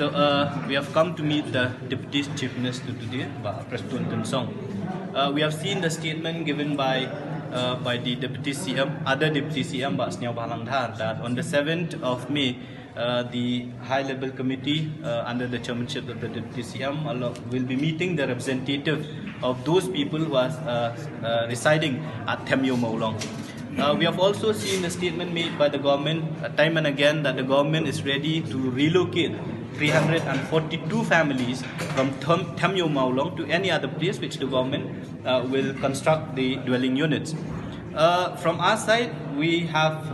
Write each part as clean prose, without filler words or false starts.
So we have come to meet the Deputy Chief Minister today, President Shong. We have seen the statement given by the Deputy CM, other Deputy CM, that on the 7th of May, the high-level committee under the chairmanship of the Deputy CM will be meeting the representative of those people who are residing at Temyo Maulong. We have also seen a statement made by the government time and again that the government is ready to relocate 342 families from Temyo Maulong to any other place which the government will construct the dwelling units. From our side, we have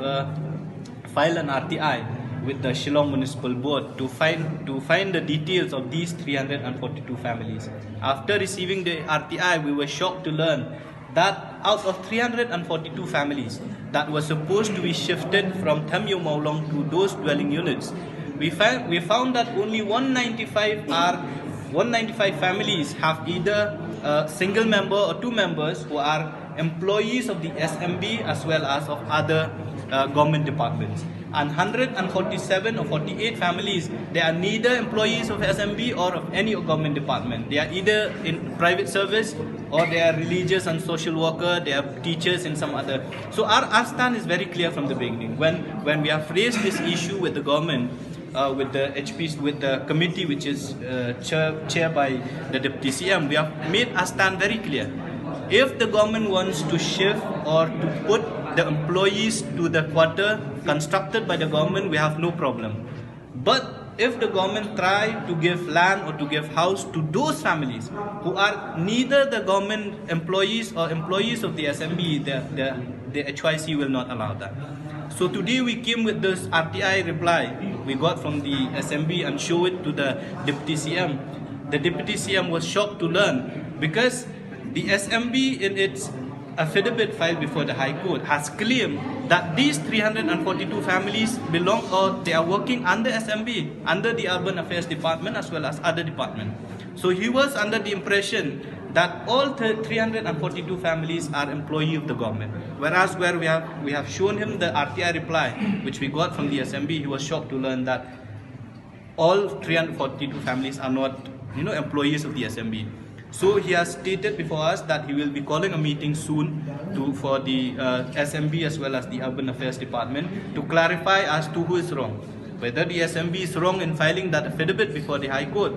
filed an RTI with the Shillong Municipal Board to find the details of these 342 families. After receiving the RTI, we were shocked to learn that out of 342 families that were supposed to be shifted from Temyo Maulong to those dwelling units, we found that only 195 families have either a single member or two members who are employees of the SMB as well as of other government departments. And 147 or 48 families, they are neither employees of SMB or of any government department. They are either in private service or they are religious and social worker, they are teachers in some other. So our stand is very clear from the beginning. When we have raised this issue with the government, with the HP, with the committee which is chaired by the Deputy CM, we have made our stand very clear. If the government wants to shift or to put the employees to the quarter constructed by the government, we have no problem. But if the government try to give land or to give house to those families who are neither the government employees or employees of the SMB, the HYC will not allow that. So today we came with this RTI reply we got from the SMB and show it to the Deputy CM. The Deputy CM was shocked to learn because the SMB in its affidavit filed before the High Court has claimed that these 342 families belong or they are working under SMB, under the Urban Affairs Department as well as other departments. So he was under the impression that all 342 families are employees of the government. Whereas where we have shown him the RTI reply which we got from the SMB, he was shocked to learn that all 342 families are not employees of the SMB. So he has stated before us that he will be calling a meeting soon for the SMB as well as the Urban Affairs Department to clarify as to who is wrong. Whether the SMB is wrong in filing that affidavit before the High Court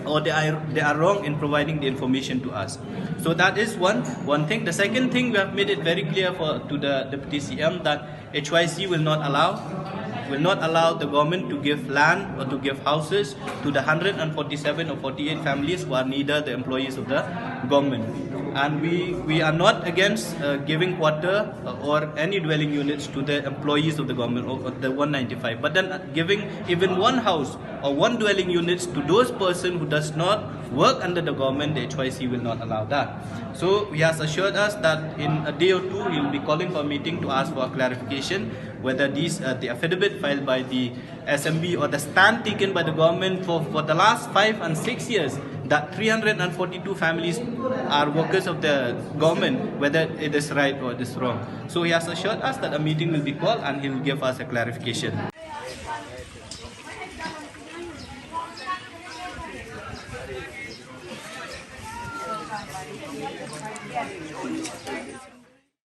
or they are wrong in providing the information to us. So that is one thing. The second thing, we have made it very clear to the Deputy CM that HYC will not allow the government to give land or to give houses to the 147 or 48 families who are neither the employees of the government. And we are not against giving quarter or any dwelling units to the employees of the government or the 195. But then giving even one house or one dwelling units to those person who does not work under the government, the HYC will not allow that. So he has assured us that in a day or two he will be calling for a meeting to ask for a clarification whether the affidavit filed by the SMB or the stand taken by the government for the last 5 and 6 years that 342 families are workers of the government, whether it is right or it is wrong. So he has assured us that a meeting will be called and he will give us a clarification.